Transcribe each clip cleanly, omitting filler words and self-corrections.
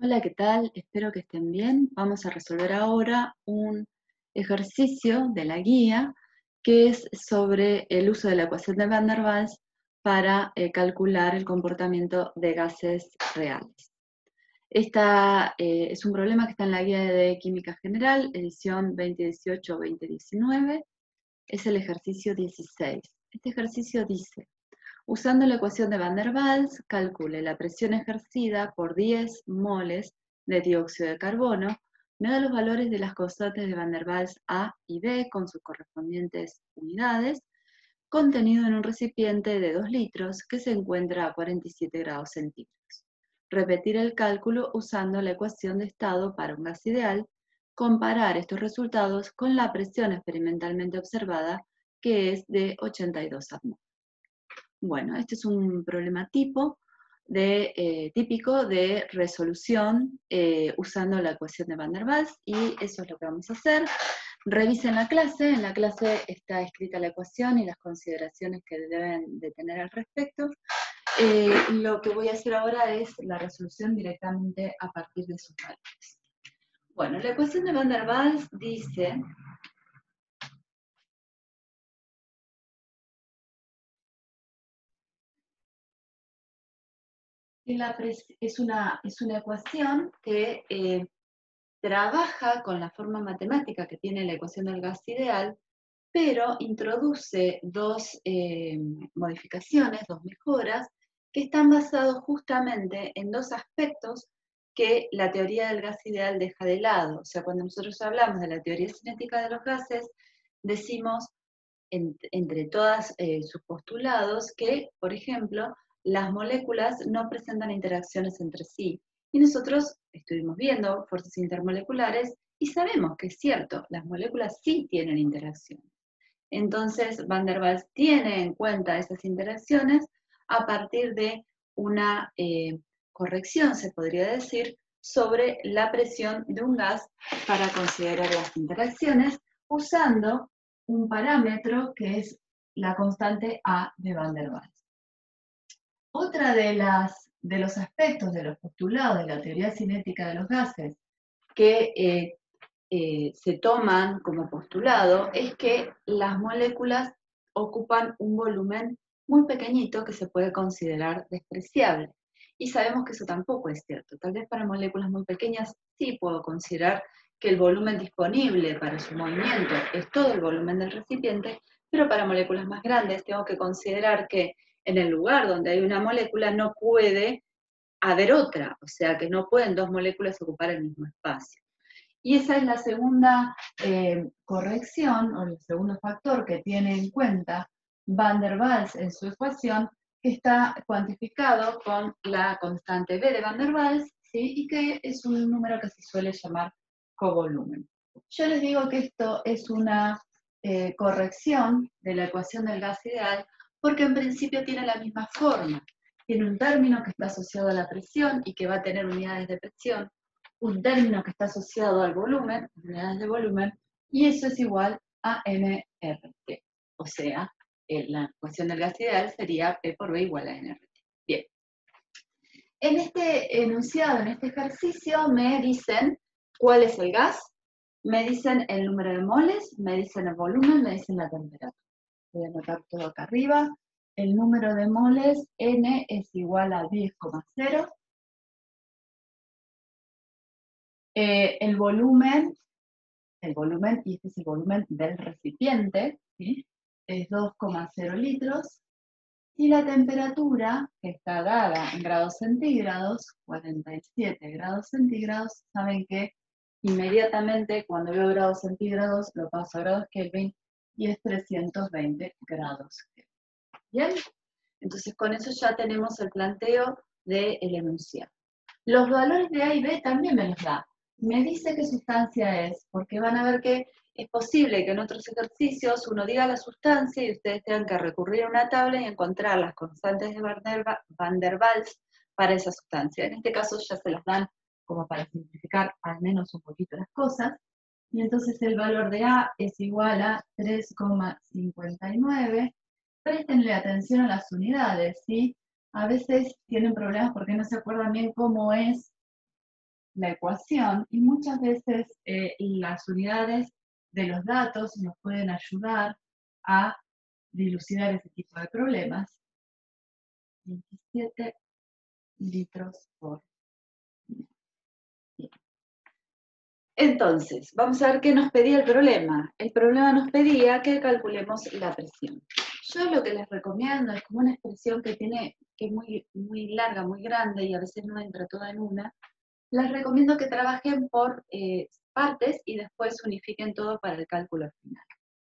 Hola, ¿qué tal? Espero que estén bien. Vamos a resolver ahora un ejercicio de la guía que es sobre el uso de la ecuación de Van der Waals para calcular el comportamiento de gases reales. Es un problema que está en la guía de Química General, edición 2018-2019. Es el ejercicio 16. Este ejercicio dice: usando la ecuación de Van der Waals, calcule la presión ejercida por 10 moles de dióxido de carbono, me da los valores de las constantes de Van der Waals A y B con sus correspondientes unidades, contenido en un recipiente de 2 litros que se encuentra a 47 grados centígrados. Repetir el cálculo usando la ecuación de estado para un gas ideal, comparar estos resultados con la presión experimentalmente observada, que es de 82 atmósferas. Bueno, este es un problema típico de resolución usando la ecuación de Van der Waals, y eso es lo que vamos a hacer. Revisen la clase, en la clase está escrita la ecuación y las consideraciones que deben de tener al respecto. Lo que voy a hacer ahora es la resolución directamente a partir de sus valores. Bueno, la ecuación de Van der Waals dice es una ecuación que trabaja con la forma matemática que tiene la ecuación del gas ideal, pero introduce dos modificaciones, dos mejoras, que están basados justamente en dos aspectos que la teoría del gas ideal deja de lado. O sea, cuando nosotros hablamos de la teoría cinética de los gases, decimos, entre todas sus postulados, que, por ejemplo, las moléculas no presentan interacciones entre sí. Y nosotros estuvimos viendo fuerzas intermoleculares y sabemos que es cierto, las moléculas sí tienen interacciones. Entonces, Van der Waals tiene en cuenta esas interacciones a partir de una corrección, se podría decir, sobre la presión de un gas para considerar las interacciones, usando un parámetro que es la constante A de Van der Waals. Otra de los aspectos de los postulados de la teoría cinética de los gases que se toman como postulado es que las moléculas ocupan un volumen muy pequeñito que se puede considerar despreciable. Y sabemos que eso tampoco es cierto. Tal vez para moléculas muy pequeñas sí puedo considerar que el volumen disponible para su movimiento es todo el volumen del recipiente, pero para moléculas más grandes tengo que considerar que en el lugar donde hay una molécula no puede haber otra, o sea que no pueden dos moléculas ocupar el mismo espacio. Y esa es la segunda corrección, o el segundo factor que tiene en cuenta Van der Waals en su ecuación, que está cuantificado con la constante B de Van der Waals, ¿sí? Y que es un número que se suele llamar covolumen. Yo les digo que esto es una corrección de la ecuación del gas ideal, porque en principio tiene la misma forma. Tiene un término que está asociado a la presión y que va a tener unidades de presión, un término que está asociado al volumen, unidades de volumen, y eso es igual a nRT. O sea, la ecuación del gas ideal sería P por B igual a nRT. Bien. En este enunciado, en este ejercicio, me dicen cuál es el gas, me dicen el número de moles, me dicen el volumen, me dicen la temperatura. Voy a anotar todo acá arriba. El número de moles, N es igual a 10,0. El volumen, y este es el volumen del recipiente, ¿sí? Es 2,0 litros. Y la temperatura, que está dada en grados centígrados, 47 grados centígrados, saben que inmediatamente cuando veo grados centígrados lo paso a grados Kelvin y es 320 grados Kelvin. ¿Bien? Entonces con eso ya tenemos el planteo del enunciado. Los valores de A y B también me los da. Me dice qué sustancia es, porque van a ver que es posible que en otros ejercicios uno diga la sustancia y ustedes tengan que recurrir a una tabla y encontrar las constantes de Van der Waals para esa sustancia. En este caso ya se las dan como para simplificar al menos un poquito las cosas. Y entonces el valor de A es igual a 3,59. Préstenle atención a las unidades, ¿sí? A veces tienen problemas porque no se acuerdan bien cómo es la ecuación y muchas veces las unidades de los datos nos pueden ayudar a dilucidar ese tipo de problemas. 27 litros por minuto. Bien. Entonces, vamos a ver qué nos pedía el problema. El problema nos pedía que calculemos la presión. Yo lo que les recomiendo es como una expresión que es muy larga, muy grande y a veces no entra toda en una. Les recomiendo que trabajen por partes y después unifiquen todo para el cálculo final.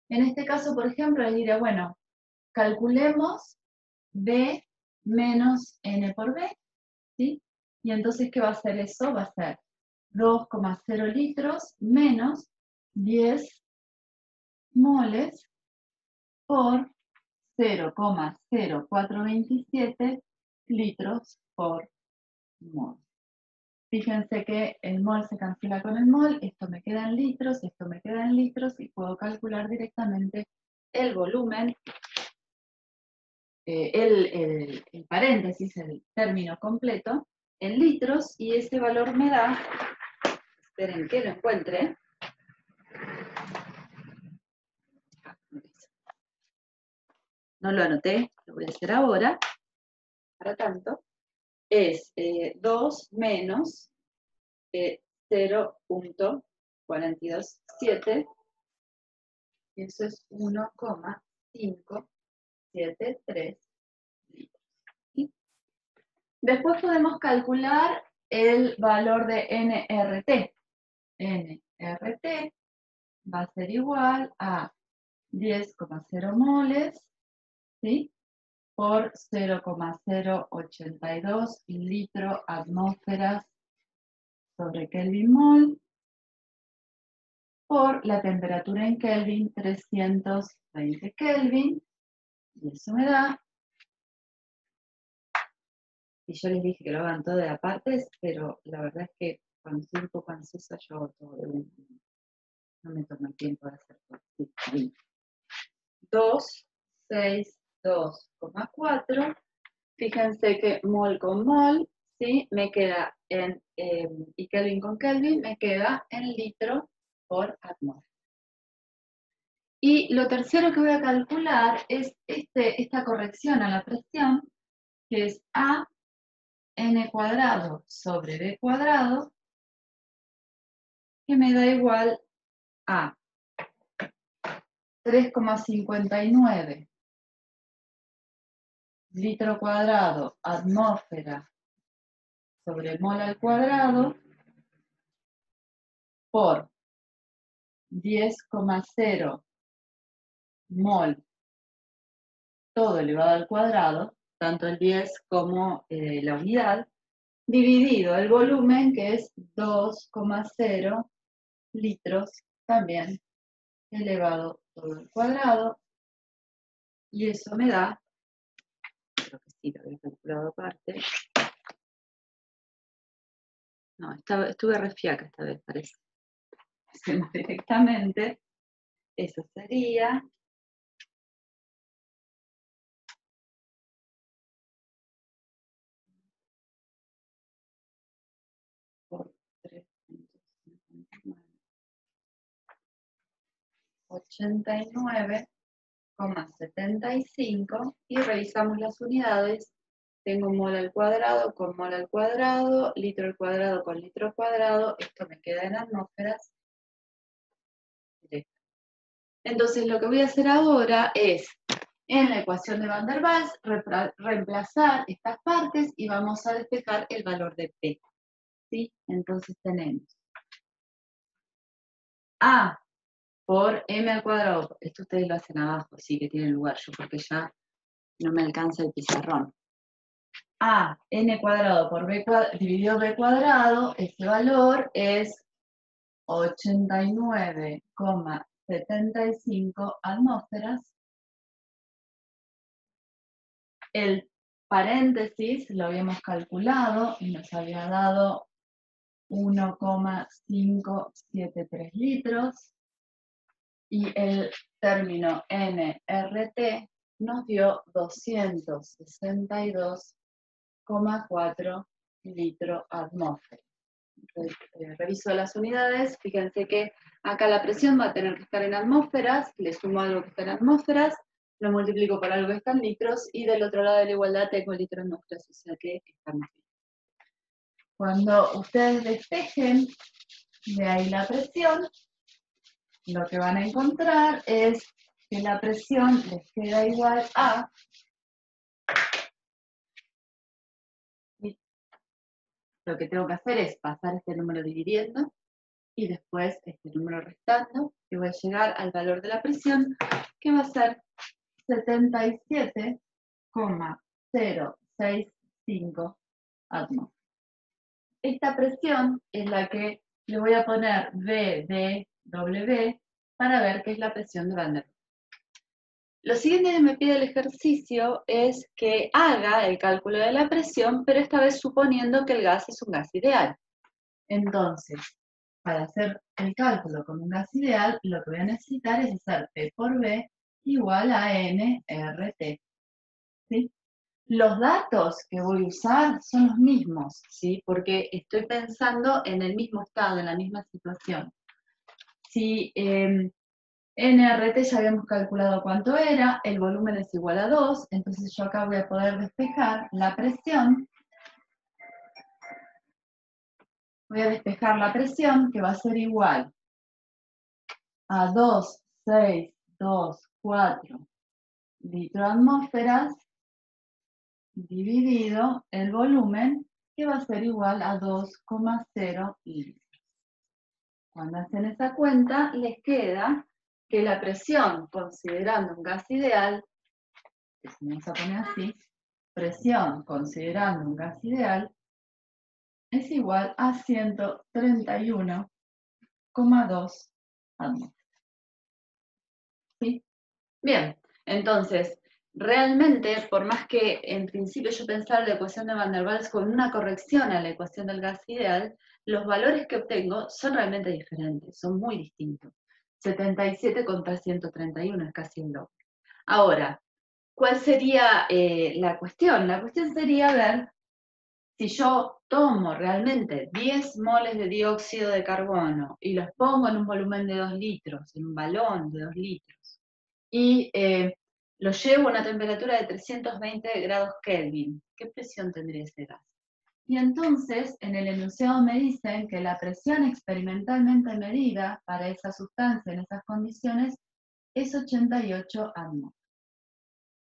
En este caso, por ejemplo, les diré, bueno, calculemos B menos N por B, ¿sí? Y entonces, ¿qué va a ser eso? Va a ser 2,0 litros menos 10 moles por 0,0427 litros por mol. Fíjense que el mol se cancela con el mol, esto me queda en litros, esto me queda en litros y puedo calcular directamente el volumen, el paréntesis, el término completo, en litros y ese valor me da, esperen que lo encuentre, no lo anoté, lo voy a hacer ahora, para tanto, es 2 menos 0,427, y eso es 1,573 litros. ¿Sí? Después podemos calcular el valor de NRT. NRT va a ser igual a 10,0 moles, ¿sí? Por 0,082 litro atmósferas sobre Kelvin mol, por la temperatura en Kelvin, 320 Kelvin, y eso me da, y yo les dije que lo hagan todo de apartes, pero la verdad es que cuando estoy un poco ansiosa yo hago todo de uno. No me toma el tiempo de hacer todo. Sí, 262,4. Fíjense que mol con mol, ¿sí? Me queda en, y Kelvin con Kelvin, me queda en litro por atmósfera. Y lo tercero que voy a calcular es esta corrección a la presión, que es A n cuadrado sobre B cuadrado, que me da igual a 3,59 litro cuadrado atmósfera sobre mol al cuadrado por 10,0 mol todo elevado al cuadrado, tanto el 10 como la unidad, dividido el volumen, que es 2,0 litros, también elevado todo al cuadrado, y eso me da, creo que sí, lo había calculado aparte, no, estuve refiaca esta vez, parece. Hacemos directamente, eso sería por 359, 89,75 y revisamos las unidades. Tengo mol al cuadrado con mol al cuadrado, litro al cuadrado con litro al cuadrado, esto me queda en atmósferas. Entonces lo que voy a hacer ahora es, en la ecuación de Van der Waals, reemplazar estas partes y vamos a despejar el valor de P. ¿Sí? Entonces tenemos A por M al cuadrado, esto ustedes lo hacen abajo, sí que tiene lugar, yo porque ya no me alcanza el pizarrón. A n cuadrado por B cuadrado, dividido B cuadrado, ese valor es 89,75 atmósferas. El paréntesis lo habíamos calculado y nos había dado 1,573 litros. Y el término NRT nos dio 262,4 litro atmósfera. reviso las unidades, fíjense que acá la presión va a tener que estar en atmósferas, le sumo algo que está en atmósferas, lo multiplico por algo que está en litros, y del otro lado de la igualdad tengo litros en atmósferas, o sea que estamos bien. Cuando ustedes despejen de ahí la presión, lo que van a encontrar es que la presión les queda igual a... Lo que tengo que hacer es pasar este número dividiendo y después este número restando, y voy a llegar al valor de la presión, que va a ser 77,065 atmósferas. Esta presión es la que le voy a poner VDW para ver qué es la presión de Van der Waals. Lo siguiente que me pide el ejercicio es que haga el cálculo de la presión, pero esta vez suponiendo que el gas es un gas ideal. Entonces, para hacer el cálculo con un gas ideal, lo que voy a necesitar es hacer P por V igual a nRT. ¿Sí? Los datos que voy a usar son los mismos, ¿sí? Porque estoy pensando en el mismo estado, en la misma situación. Si nRT ya habíamos calculado cuánto era, el volumen es igual a 2, entonces yo acá voy a poder despejar la presión. Voy a despejar la presión, que va a ser igual a 2,624 litro-atmósferas dividido el volumen, que va a ser igual a 2,0 litros. Cuando hacen esa cuenta, les queda que la presión, considerando un gas ideal, que se vamos a poner así, presión considerando un gas ideal, es igual a 131,2 atmósferas. ¿Sí? Bien, entonces, realmente, por más que en principio yo pensara la ecuación de Van der Waals con una corrección a la ecuación del gas ideal, los valores que obtengo son realmente diferentes, son muy distintos. 77 contra 131 es casi el doble. Ahora, ¿cuál sería la cuestión? La cuestión sería ver si yo tomo realmente 10 moles de dióxido de carbono y los pongo en un volumen de 2 litros, en un balón de 2 litros, y lo llevo a una temperatura de 320 grados Kelvin, ¿qué presión tendría ese gas? Y entonces, en el enunciado me dicen que la presión experimentalmente medida para esa sustancia en esas condiciones es 88 atmósferas.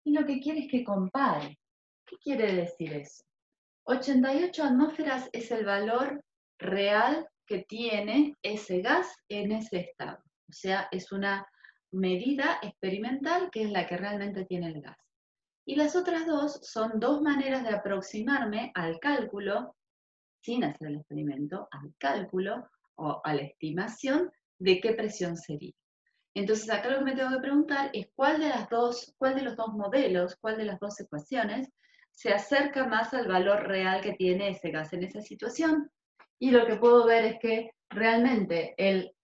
Y lo que quiere es que compare. ¿Qué quiere decir eso? 88 atmósferas es el valor real que tiene ese gas en ese estado. O sea, es una medida experimental que es la que realmente tiene el gas. Y las otras dos son dos maneras de aproximarme al cálculo, sin hacer el experimento, al cálculo o a la estimación de qué presión sería. Entonces acá lo que me tengo que preguntar es cuál de los dos modelos, cuál de las dos ecuaciones se acerca más al valor real que tiene ese gas en esa situación. Y lo que puedo ver es que realmente el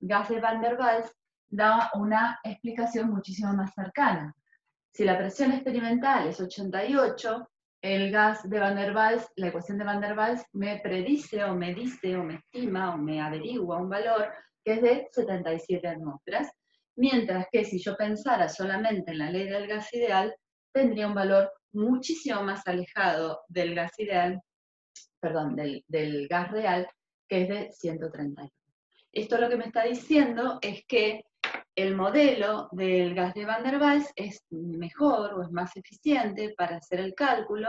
gas de Van der Waals da una explicación muchísimo más cercana. Si la presión experimental es 88, el gas de Van der Waals, la ecuación de Van der Waals me predice o me dice o me estima o me averigua un valor que es de 77 atmósferas, mientras que si yo pensara solamente en la ley del gas ideal, tendría un valor muchísimo más alejado del gas ideal, perdón, del gas real, que es de 131. Esto lo que me está diciendo es que el modelo del gas de Van der Waals es mejor o es más eficiente para hacer el cálculo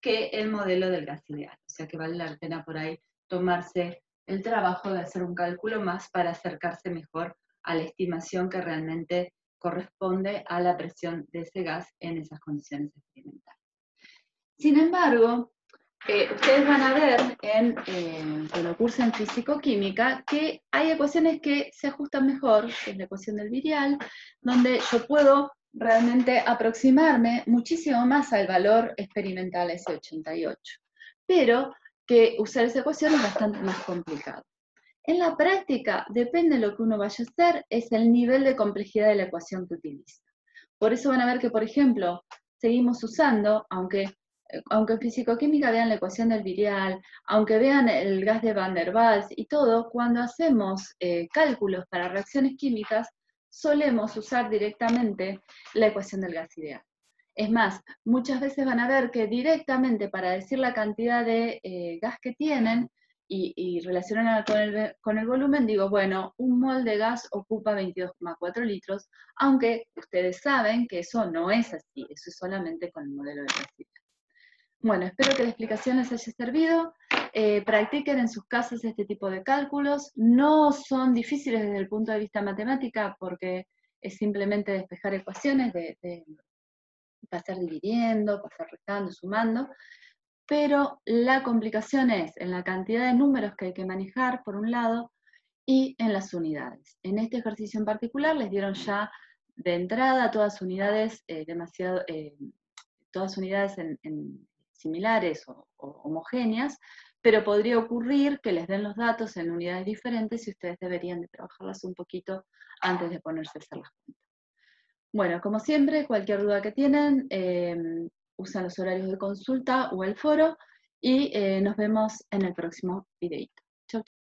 que el modelo del gas ideal. O sea que vale la pena por ahí tomarse el trabajo de hacer un cálculo más para acercarse mejor a la estimación que realmente corresponde a la presión de ese gas en esas condiciones experimentales. Sin embargo, ustedes van a ver cuando cursen físico-química que hay ecuaciones que se ajustan mejor, que es la ecuación del virial, donde yo puedo realmente aproximarme muchísimo más al valor experimental, ese 88. Pero que usar esa ecuación es bastante más complicado. En la práctica, depende de lo que uno vaya a hacer, es el nivel de complejidad de la ecuación que utiliza. Por eso van a ver que, por ejemplo, seguimos usando, aunque aunque en fisicoquímica vean la ecuación del virial, aunque vean el gas de Van der Waals y todo, cuando hacemos cálculos para reacciones químicas, solemos usar directamente la ecuación del gas ideal. Es más, muchas veces van a ver que directamente para decir la cantidad de gas que tienen y relacionarla con el volumen, digo, bueno, un mol de gas ocupa 22,4 litros, aunque ustedes saben que eso no es así, eso es solamente con el modelo de gas ideal. Bueno, espero que la explicación les haya servido. Practiquen en sus casas este tipo de cálculos. No son difíciles desde el punto de vista matemática porque es simplemente despejar ecuaciones, de pasar dividiendo, pasar restando, sumando. Pero la complicación es en la cantidad de números que hay que manejar, por un lado, y en las unidades. En este ejercicio en particular les dieron ya de entrada todas unidades todas unidades similares o homogéneas, pero podría ocurrir que les den los datos en unidades diferentes y ustedes deberían de trabajarlas un poquito antes de ponerse a hacer las cuentas. Bueno, como siempre, cualquier duda que tienen, usan los horarios de consulta o el foro y nos vemos en el próximo videito. Chau.